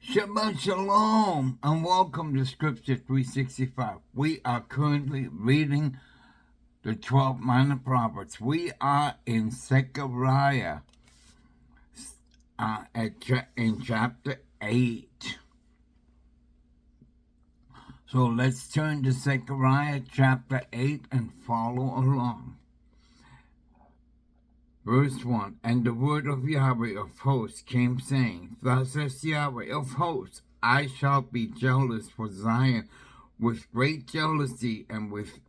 Shabbat Shalom and welcome to Scripture 365. We are currently reading the 12 minor prophets. We are in Zechariah in chapter 8. So let's turn to Zechariah chapter 8 and follow along. Verse 1, And the word of Yahweh of hosts came, saying, Thus says Yahweh of hosts, I shall be jealous for Zion with great jealousy, and with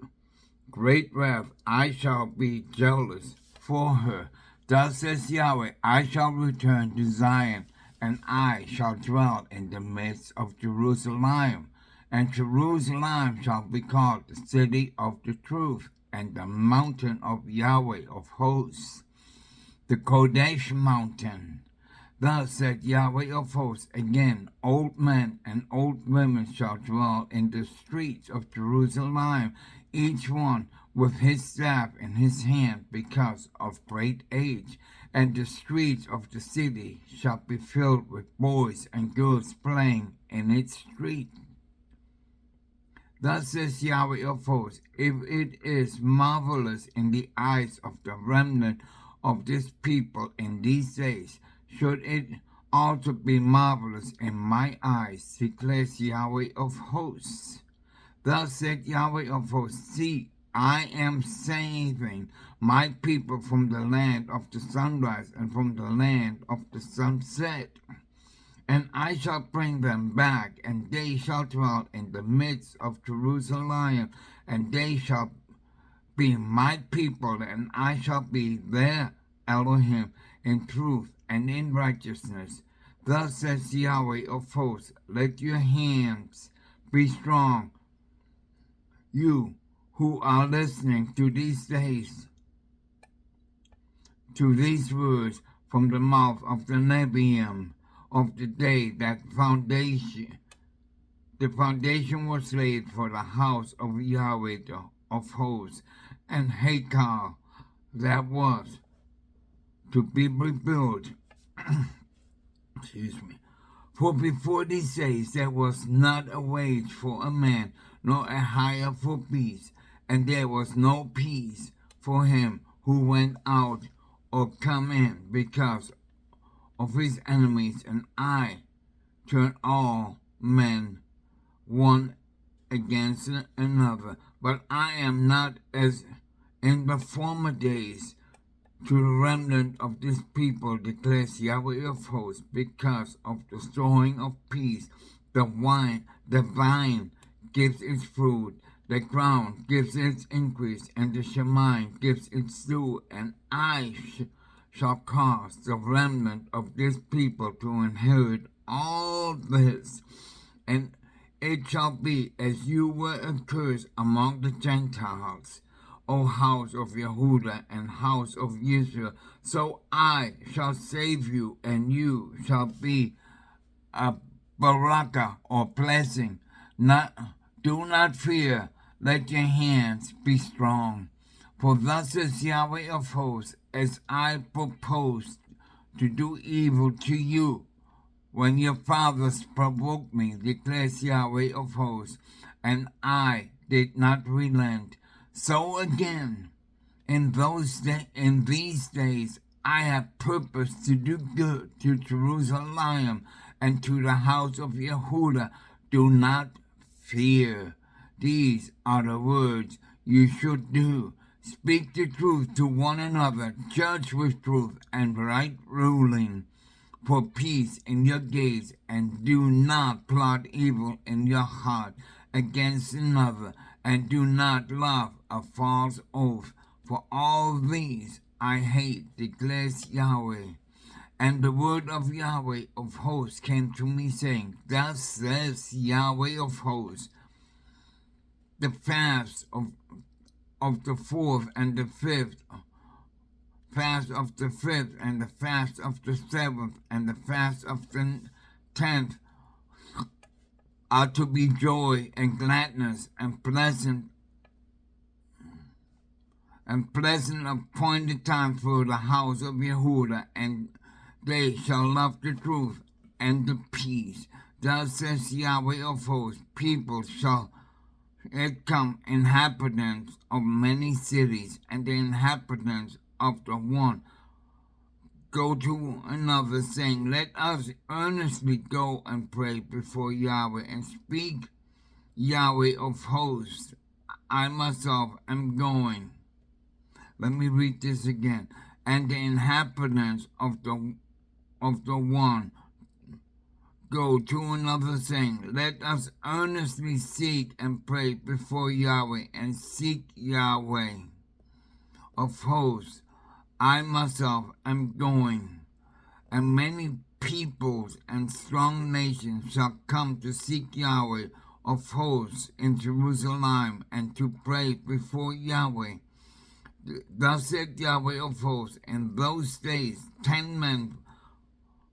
great wrath I shall be jealous for her. Thus says Yahweh, I shall return to Zion, and I shall dwell in the midst of Jerusalem. And Jerusalem shall be called the city of the truth, and the mountain of Yahweh of hosts, the Kodesh mountain. Thus said Yahweh of hosts, again, old men and old women shall dwell in the streets of Jerusalem, each one with his staff in his hand, because of great age. And the streets of the city shall be filled with boys and girls playing in its street. Thus says Yahweh of hosts, if it is marvelous in the eyes of the remnant of this people in these days, should it also be marvelous in my eyes, declares Yahweh of hosts. Thus said Yahweh of hosts, see, I am saving my people from the land of the sunrise and from the land of the sunset. And I shall bring them back, and they shall dwell in the midst of Jerusalem, and they shall be my people, and I shall be their Elohim in truth and in righteousness. Thus says Yahweh of hosts, let your hands be strong, you who are listening to these days, to these words from the mouth of the Nebiim of the day that the foundation was laid for the house of Yahweh of hosts, and Haggai that was to be rebuilt. Excuse me. For before these days there was not a wage for a man, nor a hire for peace, and there was no peace for him who went out or come in, because of his enemies, and I turn all men one against another. But I am not as in the former days to the remnant of this people, declares Yahweh of hosts, because of the sowing of peace. The vine gives its fruit, the ground gives its increase, and the shemayim gives its dew, and I shall cause the remnant of this people to inherit all this. And it shall be as you were accursed among the Gentiles, O house of Yehuda and house of Israel, so I shall save you, and you shall be a barakah or blessing. Do not fear, let your hands be strong. For thus says Yahweh of hosts, as I proposed to do evil to you when your fathers provoked me, declares Yahweh of hosts, and I did not relent. So again, in these days, I have purposed to do good to Jerusalem and to the house of Yehuda. Do not fear. These are the words you should do. Speak the truth to one another, judge with truth and right ruling, for peace in your gates, and do not plot evil in your heart against another, and do not love a false oath, for all these I hate, declares Yahweh. And the word of Yahweh of hosts came to me, saying, Thus says Yahweh of hosts, the fast of the fourth and the fifth, fast of the fifth, and the fast of the seventh, and the fast of the 10th are to be joy and gladness and pleasant appointed time for the house of Yehuda, and they shall love the truth and the peace. Thus says Yahweh of hosts, people shall it come, inhabitants of many cities, and the inhabitants of the one go to another, saying, let us earnestly go and pray before Yahweh and speak. Yahweh of hosts, I myself am going. Let me read this again. And the inhabitants of the one go to another, saying, let us earnestly seek and pray before Yahweh and seek Yahweh of hosts. I myself am going, and many peoples and strong nations shall come to seek Yahweh of hosts in Jerusalem and to pray before Yahweh. Thus said Yahweh of hosts, in those days 10 men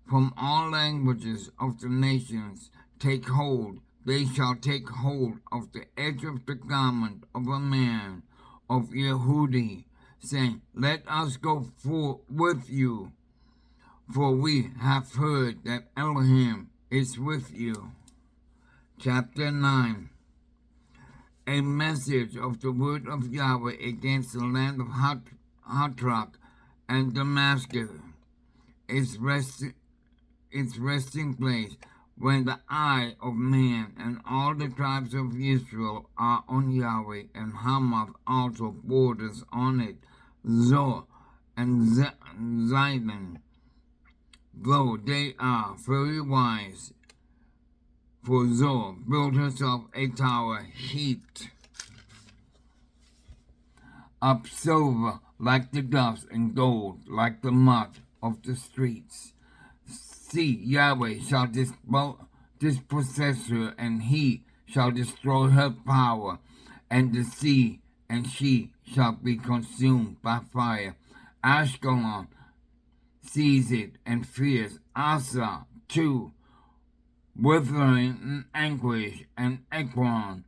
from all languages of the nations take hold. They shall take hold of the edge of the garment of a man of Yehudi, saying, let us go with you, for we have heard that Elohim is with you. Chapter 9. A message of the word of Yahweh against the land of Hatrach and Damascus, its resting place, when the eye of man and all the tribes of Israel are on Yahweh, and Hamath also borders on it, Zor and Zidon, though they are very wise. For Zor built herself a tower heaped up silver like the dust and gold like the mud of the streets. See, Yahweh shall dispossess her, and he shall destroy her power, and the sea, and she shall be consumed by fire. Ashkelon sees it and fears. Asa, too, withering in anguish, and Ekron,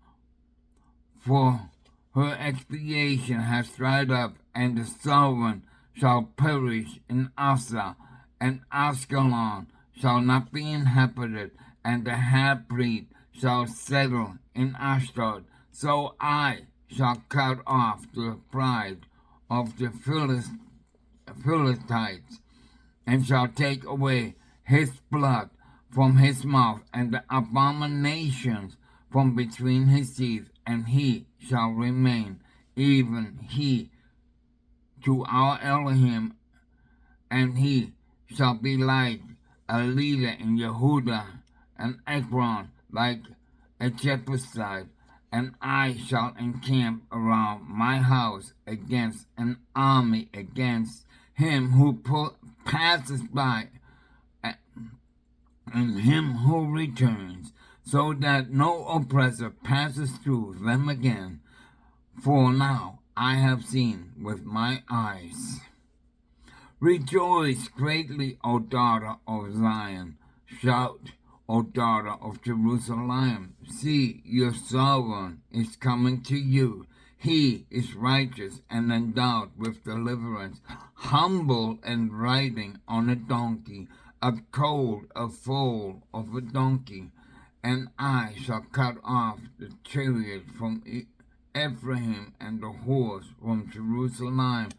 for her expiation has dried up, and the sovereign shall perish in Asa, and Ashkelon shall not be inhabited, and the half-breed shall settle in Ashdod. So I shall cut off the pride of the Philistines, and shall take away his blood from his mouth, and the abominations from between his teeth, and he shall remain, even he, to our Elohim, and he shall be like a leader in Yehuda, and Ekron like a Jebusite, and I shall encamp around my house against an army, against him who passes by, and him who returns, so that no oppressor passes through them again. For now I have seen with my eyes. Rejoice greatly, O daughter of Zion. Shout, O daughter of Jerusalem. See, your sovereign is coming to you. He is righteous and endowed with deliverance, humble and riding on a donkey, a foal of a donkey. And I shall cut off the chariot from Ephraim, and the horse from Jerusalem,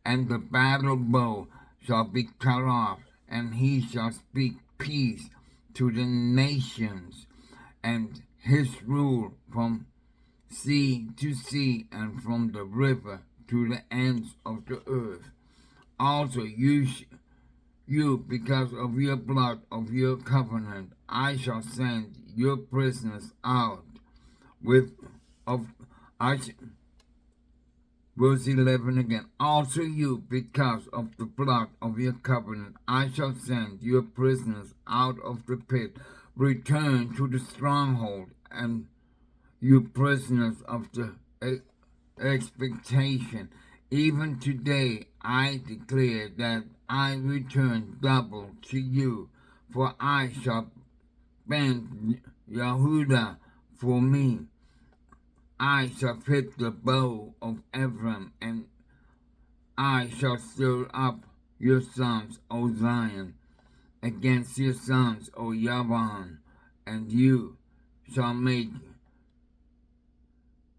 and the battle bow shall be cut off, and he shall speak peace to the nations, and his rule from sea to sea, and from the river to the ends of the earth. Also you, because of your blood of your covenant, I shall send your prisoners out Verse 11 again. Also you, because of the blood of your covenant, I shall send your prisoners out of the pit. Return to the stronghold, and you prisoners of the expectation. Even today I declare that I return double to you, for I shall bend Yehuda for me. I shall fit the bow of Ephraim, and I shall stir up your sons, O Zion. against your sons, O Yavan, and you shall make,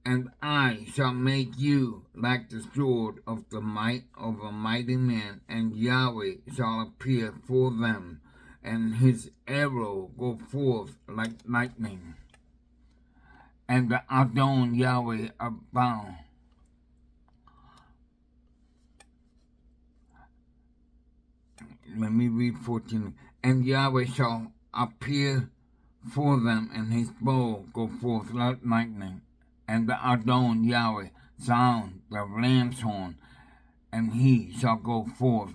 and I shall make you like the sword of the might of a mighty man, and Yahweh shall appear for them, and his arrow go forth like lightning, and the Adon Yahweh abound. Let me read 14. And Yahweh shall appear for them, and his bow go forth like lightning, and the Adon Yahweh sound the ram's horn, and he shall go forth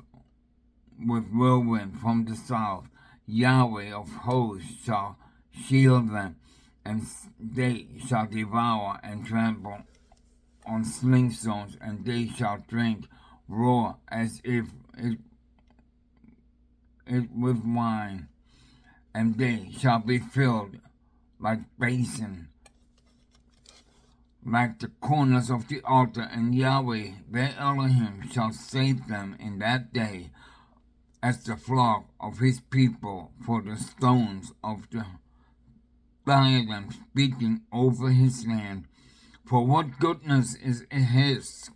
with whirlwind from the south. Yahweh of hosts shall shield them, and they shall devour and trample on slingstones, and they shall drink raw as if it with wine, and they shall be filled like basin, like the corners of the altar, and Yahweh their Elohim shall save them in that day as the flock of his people for the stones of the diadem, speaking over his land. For what goodness is his,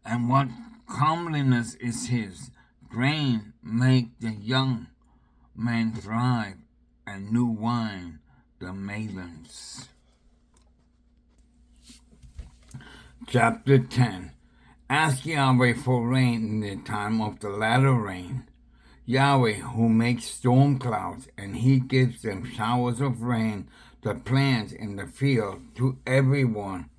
and what comeliness is his. Grain make the young man thrive, and new wine the maidens. Chapter 10. Ask Yahweh for rain in the time of the latter rain. Yahweh who makes storm clouds, and he gives them showers of rain, the plants in the field, to everyone.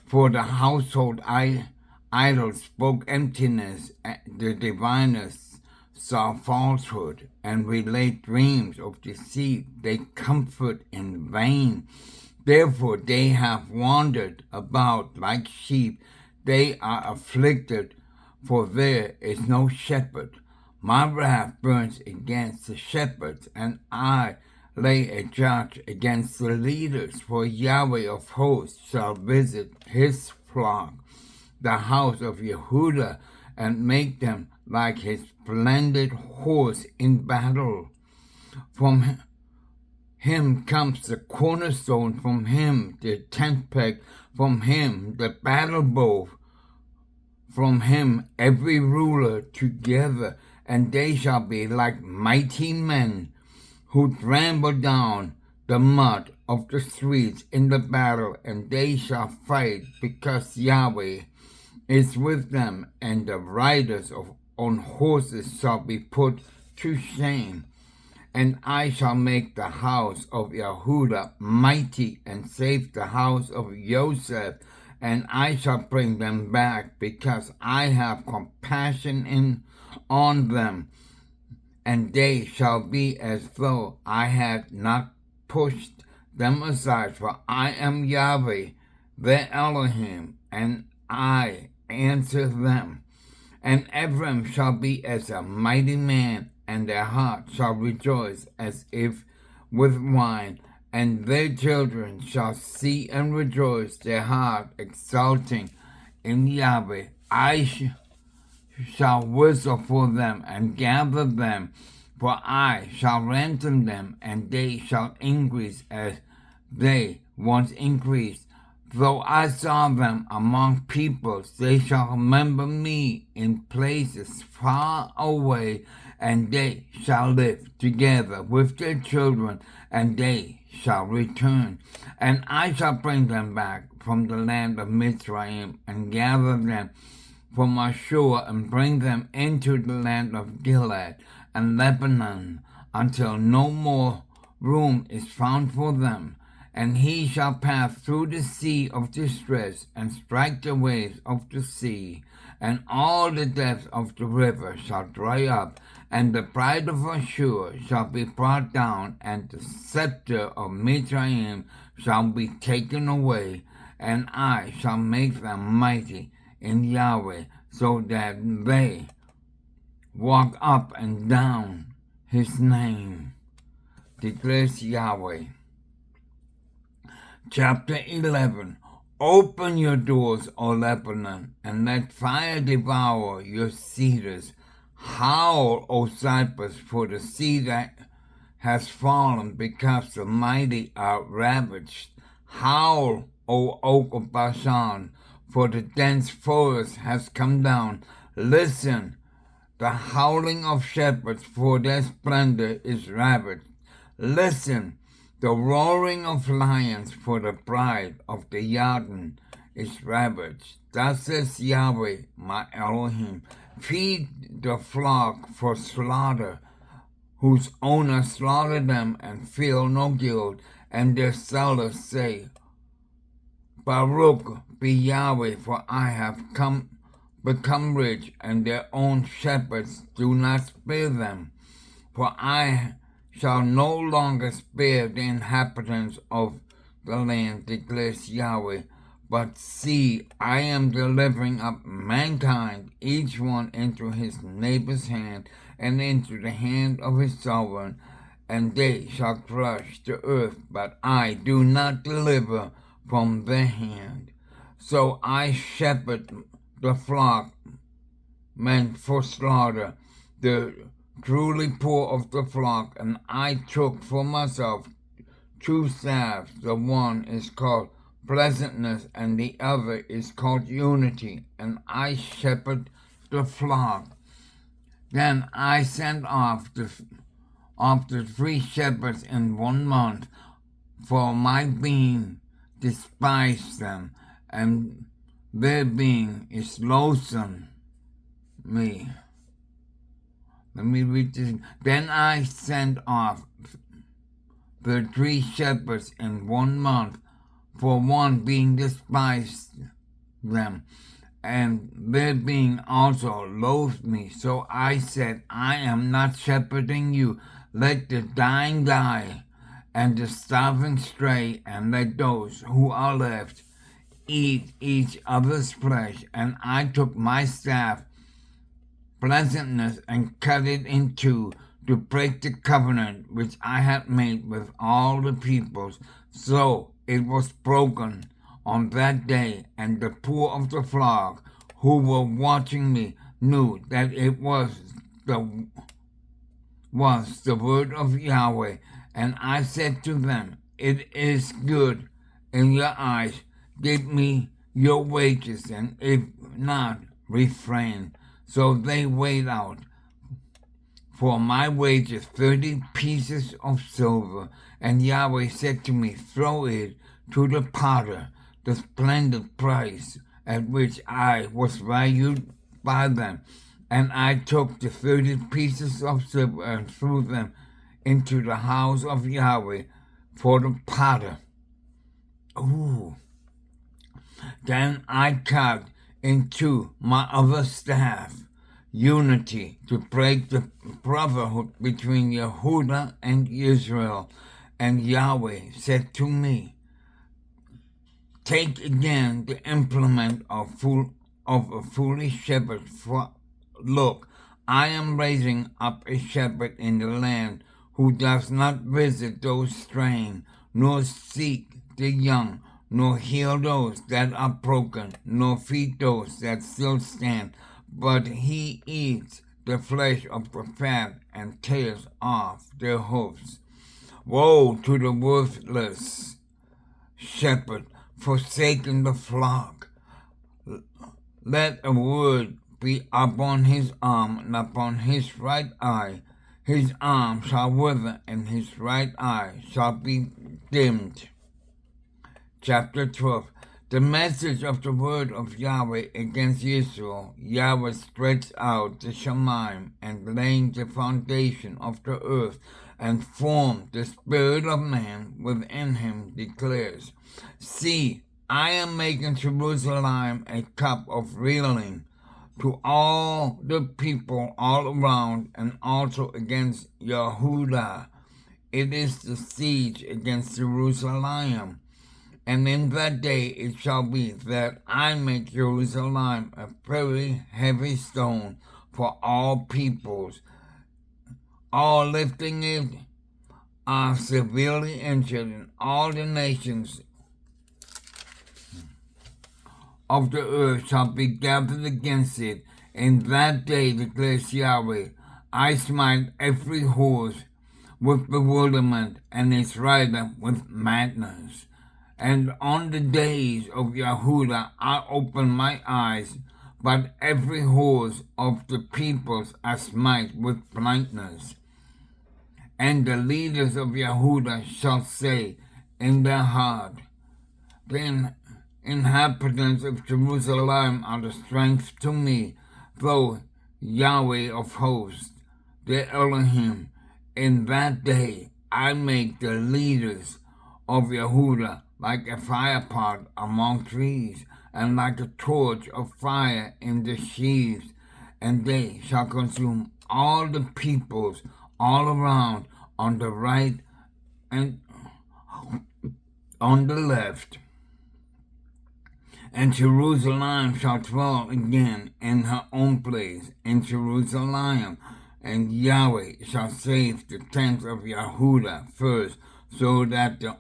For the household idols spoke emptiness, the diviners saw falsehood, and relate dreams of deceit. They comfort in vain. Therefore they have wandered about like sheep. They are afflicted, for there is no shepherd. My wrath burns against the shepherds, and I lay a judge against the leaders. For Yahweh of hosts shall visit his flock, the house of Yehudah, and make them like his splendid horse in battle. From him comes the cornerstone, from him the tent peg, from him the battle bow, from him every ruler together, and they shall be like mighty men who trample down the mud of the streets in the battle, and they shall fight because Yahweh is with them, and the riders on horses shall be put to shame. And I shall make the house of Yehudah mighty, and save the house of Joseph, and I shall bring them back, because I have compassion on them, and they shall be as though I had not pushed them aside. For I am Yahweh, their Elohim, and I answer them. And Ephraim shall be as a mighty man, and their heart shall rejoice as if with wine, and their children shall see and rejoice, their heart exulting in Yahweh. I shall whistle for them and gather them, for I shall ransom them, and they shall increase as they once increased. Though I saw them among peoples, they shall remember me in places far away, and they shall live together with their children, and they shall return. And I shall bring them back from the land of Mizraim, and gather them from Ashur, and bring them into the land of Gilead and Lebanon, until no more room is found for them. And he shall pass through the sea of distress, and strike the waves of the sea, and all the depths of the river shall dry up, and the pride of Ashur shall be brought down, and the scepter of Mizraim shall be taken away, and I shall make them mighty in Yahweh, so that they walk up and down his name, declares Yahweh. Chapter 11. Open your doors, O Lebanon, and let fire devour your cedars. Howl, O Cyprus, for the sea that has fallen, because the mighty are ravaged. Howl, O oak of Bashan, for the dense forest has come down. Listen, the howling of shepherds, for their splendor is ravaged. Listen, the roaring of lions, for the pride of the Yarden is ravaged. Thus says Yahweh, my Elohim, feed the flock for slaughter, whose owners slaughter them and feel no guilt, and their sellers say, Baruch be Yahweh, for I have become rich, and their own shepherds do not spare them. For I shall no longer spare the inhabitants of the land, declares Yahweh. But see, I am delivering up mankind, each one into his neighbor's hand, and into the hand of his sovereign, and they shall crush the earth, but I do not deliver from their hand. So I shepherd the flock meant for slaughter, the truly poor of the flock, and I took for myself two staffs. The one is called pleasantness, and the other is called unity, and I shepherd the flock. Then I sent off the 3 shepherds in 1 month, for my being despised them, and their being is loathsome me. Let me read this. Then I sent off the 3 shepherds in 1 month, for one being despised them, and their being also loathed me. So I said, I am not shepherding you. Let the dying die, and the starving stray, and let those who are left eat each other's flesh. And I took my staff, pleasantness, and cut it in two, to break the covenant which I had made with all the peoples. So it was broken on that day, and the poor of the flock who were watching me knew that it was the word of Yahweh. And I said to them, it is good in your eyes. Give me your wages, and if not, refrain. So they weighed out for my wages 30 pieces of silver. And Yahweh said to me, throw it to the potter, the splendid price at which I was valued by them. And I took the 30 pieces of silver and threw them into the house of Yahweh for the potter. Then I cut in two my other staff, unity, to break the brotherhood between Yehudah and Israel. And Yahweh said to me, take again the implement of a foolish shepherd. For look, I am raising up a shepherd in the land who does not visit those straying, nor seek the young, nor heal those that are broken, nor feed those that still stand, but he eats the flesh of the fat and tears off their hoofs. Woe to the worthless shepherd, forsaking the flock. Let a word be upon his arm and upon his right eye. His arm shall wither, and his right eye shall be dimmed. Chapter 12. The message of the word of Yahweh against Israel. Yahweh stretched out the Shemaim, and laying the foundation of the earth, and formed the spirit of man within him, declares, see, I am making Jerusalem a cup of reeling to all the people all around, and also against Yehudah. It is the siege against Jerusalem. And in that day it shall be that I make Jerusalem a very heavy stone for all peoples. All lifting it are severely injured, and all the nations of the earth shall be gathered against it. In that day, declares Yahweh, I smite every horse with bewilderment and its rider with madness. And on the days of Yahudah I open my eyes, but every horse of the peoples I smite with blindness. And the leaders of Yahudah shall say in their heart, the inhabitants of Jerusalem are the strength to me, though Yahweh of hosts, the Elohim, in that day I make the leaders of Yahudah like a firepot among trees, and like a torch of fire in the sheaves, and they shall consume all the peoples all around on the right and on the left. And Jerusalem shall dwell again in her own place in Jerusalem, and Yahweh shall save the tents of Yahudah first, so that the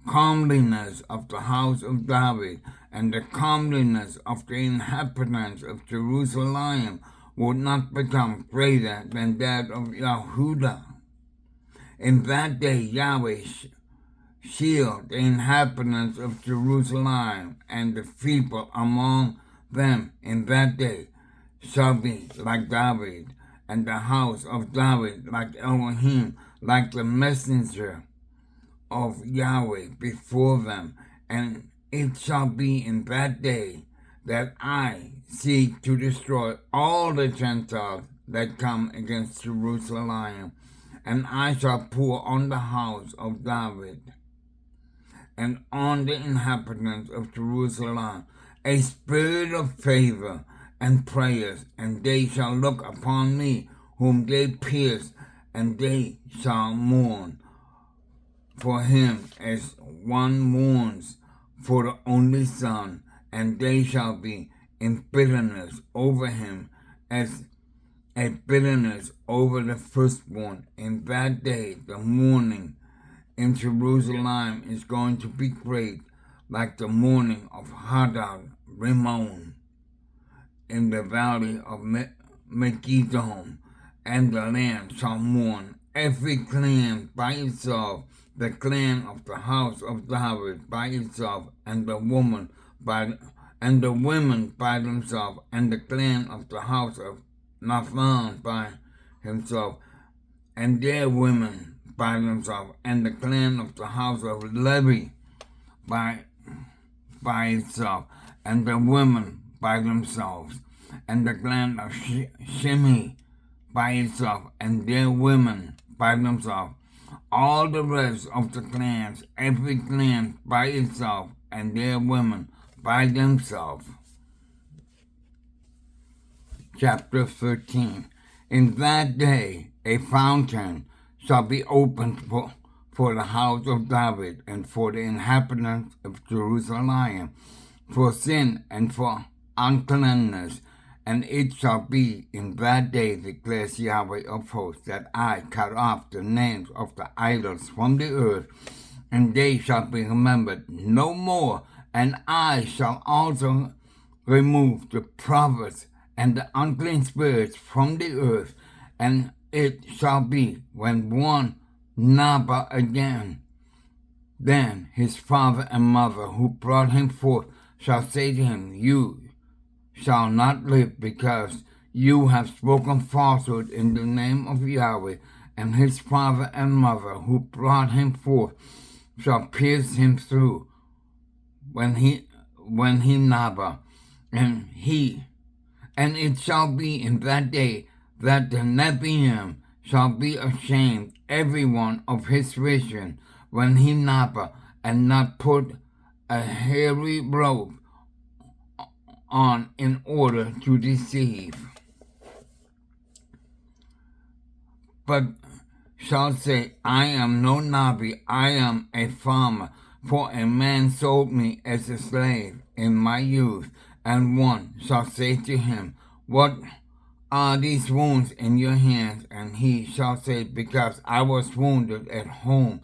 comeliness of the house of David and the comeliness of the inhabitants of Jerusalem would not become greater than that of Yahudah. In that day Yahweh shield the inhabitants of Jerusalem, and the people among them in that day shall be like David, and the house of David like Elohim, like the messenger of Yahweh before them. And it shall be in that day that I seek to destroy all the Gentiles that come against Jerusalem, and I shall pour on the house of David and on the inhabitants of Jerusalem a spirit of favor and prayers, and they shall look upon me whom they pierced, and they shall mourn for him as one mourns for the only son, and they shall be in bitterness over him as a bitterness over the firstborn. In that day the mourning in Jerusalem is going to be great, like the mourning of Hadad Rimmon in the valley of Megiddo, and the land shall mourn, every clan by itself, the clan of the house of David by itself, and the women by themselves, and the clan of the house of Nahum by himself, and their women by themselves, and the clan of the house of lThe by itself, and the women by themselves, and the clan of Shimei by itself, and their women by themselves. All the rest of the clans, every clan by itself, and their women by themselves. Chapter 13. In that day a fountain shall be opened for the house of David, and for the inhabitants of Jerusalem, for sin and for uncleanness. And it shall be in that day, declares Yahweh of hosts, that I cut off the names of the idols from the earth, and they shall be remembered no more. And I shall also remove the prophets and the unclean spirits from the earth. And it shall be when one Nabal again, then his father and mother who brought him forth shall say to him, You shall not live, because you have spoken falsehood in the name of Yahweh. And his father and mother who brought him forth shall pierce him through when he Nabal, and it shall be in that day that the Nebiim shall be ashamed, every one of his vision, when he Nabal, and not put a hairy robe on in order to deceive, but shall say, I am no Nabi, I am a farmer, for a man sold me as a slave in my youth. And one shall say to him, What are these wounds in your hands? And he shall say, Because I was wounded at home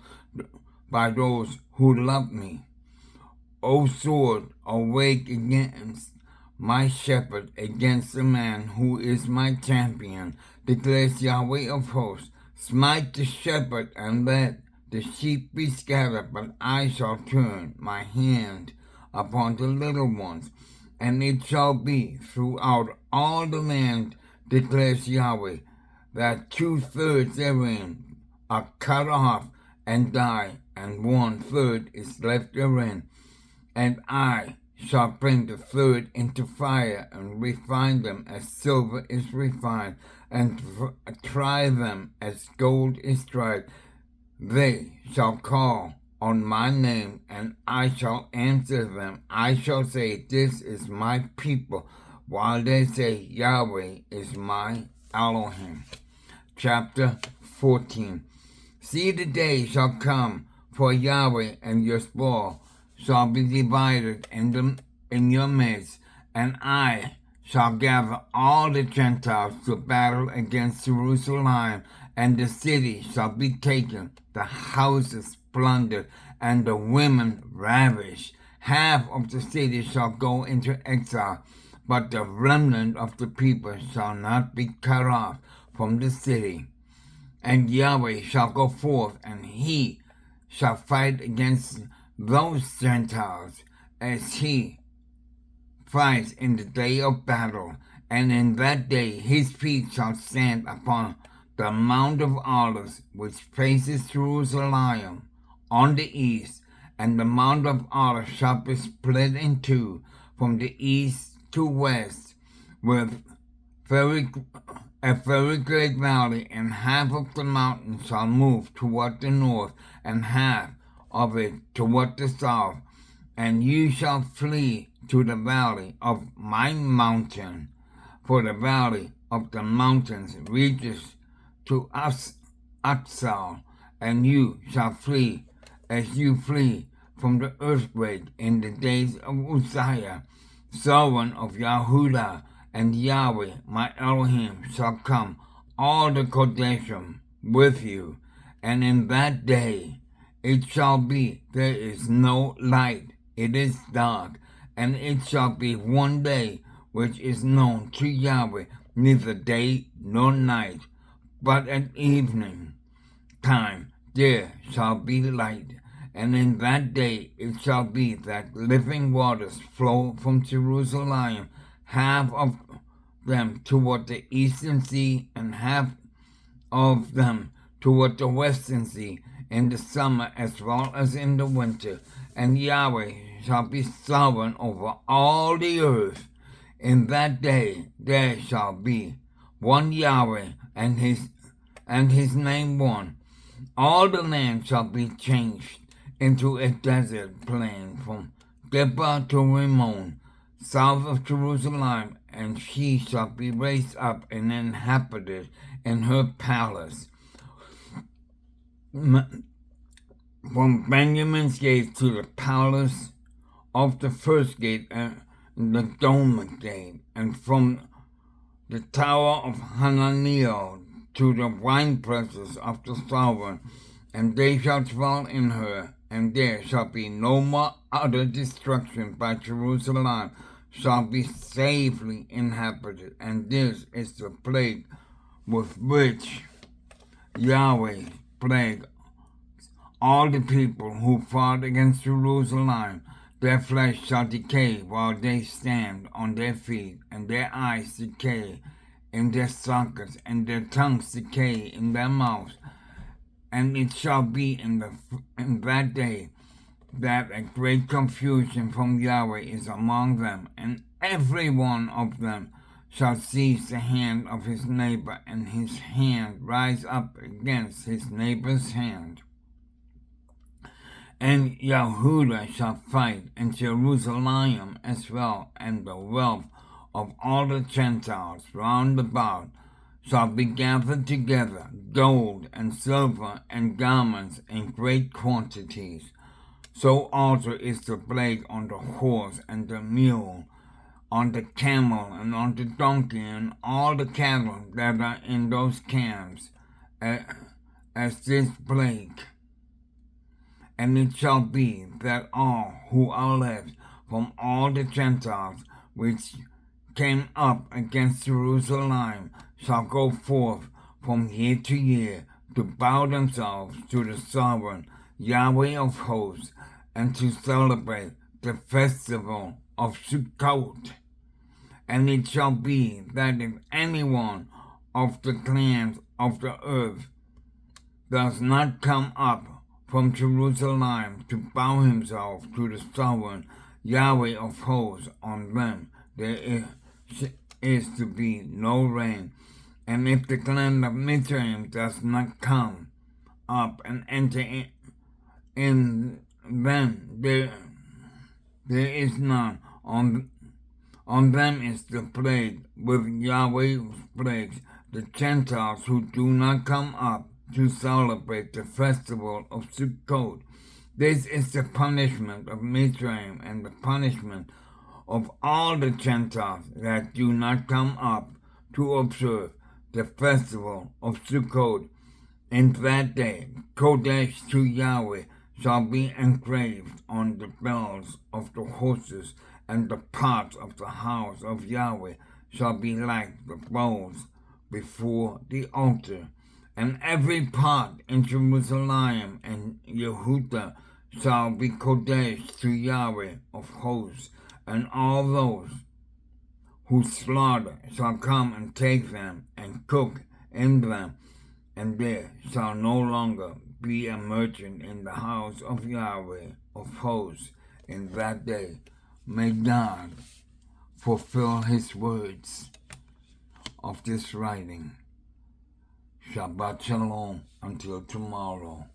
by those who love me. O sword, awake against my shepherd against the man who is my champion, declares Yahweh of hosts. Smite the shepherd and let the sheep be scattered, but I shall turn my hand upon the little ones. And it shall be throughout all the land, declares Yahweh, that 2/3 therein are cut off and die, and 1/3 is left therein. And I shall bring the third into fire, and refine them as silver is refined, and try them as gold is tried. They shall call on my name, and I shall answer them. I shall say, this is my people, while they say, Yahweh is my Elohim. Chapter 14. See, the day shall come, for Yahweh and your spoil shall be divided in your midst, and I shall gather all the Gentiles to battle against Jerusalem, and the city shall be taken, the houses plundered, and the women ravished. Half of the city shall go into exile, but the remnant of the people shall not be cut off from the city. And Yahweh shall go forth, and he shall fight against those Gentiles as he fights in the day of battle. And in that day his feet shall stand upon the Mount of Olives, which faces Jerusalem on the east, and the Mount of Olives shall be split in two from the east to west, with a very great valley, and half of the mountain shall move toward the north, and half of it toward the south. And you shall flee to the valley of my mountain, for the valley of the mountains reaches to Upsal, and you shall flee as you flee from the earthquake in the days of Uzziah, sovereign of Yahudah. And Yahweh, my Elohim, shall come, all the Kodeshim, with you. And in that day it shall be, there is no light, it is dark. And it shall be one day which is known to Yahweh, neither day nor night, but at evening time there shall be light. And in that day it shall be that living waters flow from Jerusalem, half of them toward the eastern sea, and half of them toward the western sea, in the summer as well as in the winter. And Yahweh shall be sovereign over all the earth. In that day there shall be one Yahweh, and his name one. All the land shall be changed into a desert plain from Geba to Rimmon, south of Jerusalem, and she shall be raised up and inhabited in her palace. From Benjamin's gate to the palace of the first gate and the Dome gate, and from the tower of Hananiel to the winepresses of the sovereign, and they shall dwell in her, and there shall be no more utter destruction by Jerusalem, shall be safely inhabited. And this is the plague with which Yahweh plagued all the people who fought against Jerusalem. Their flesh shall decay while they stand on their feet, and their eyes decay in their sockets, and their tongues decay in their mouths. And it shall be in that day that a great confusion from Yahweh is among them, and every one of them shall seize the hand of his neighbor, and his hand rise up against his neighbor's hand. And Yahudah shall fight, and Jerusalem as well, and the wealth of all the Gentiles round about shall be gathered together, gold and silver and garments in great quantities. So also is the plague on the horse and the mule, on the camel and on the donkey, and all the cattle that are in those camps, as this plague. And it shall be that all who are left from all the Gentiles which came up against Jerusalem shall go forth from year to year to bow themselves to the sovereign Yahweh of hosts, and to celebrate the festival of Sukkot. And it shall be that if anyone of the clans of the earth does not come up from Jerusalem to bow himself to the sovereign Yahweh of hosts on them, there is to be no rain. And if the clan of Mizraim does not come up and enter in them, there is none. On them is the plague with Yahweh's plagues, the Gentiles who do not come up to celebrate the festival of Sukkot. This is the punishment of Mizraim and the punishment of all the Gentiles that do not come up to observe the festival of Sukkot. In that day, Kodesh to Yahweh shall be engraved on the bells of the horses, and the pots of the house of Yahweh shall be like the bowls before the altar. And every pot in Jerusalem and Yehudah shall be Kodesh to Yahweh of hosts, and all those who slaughter shall come and take them and cook in them, and there shall no longer be a merchant in the house of Yahweh of hosts in that day. May God fulfill his words of this writing. Shabbat Shalom until tomorrow.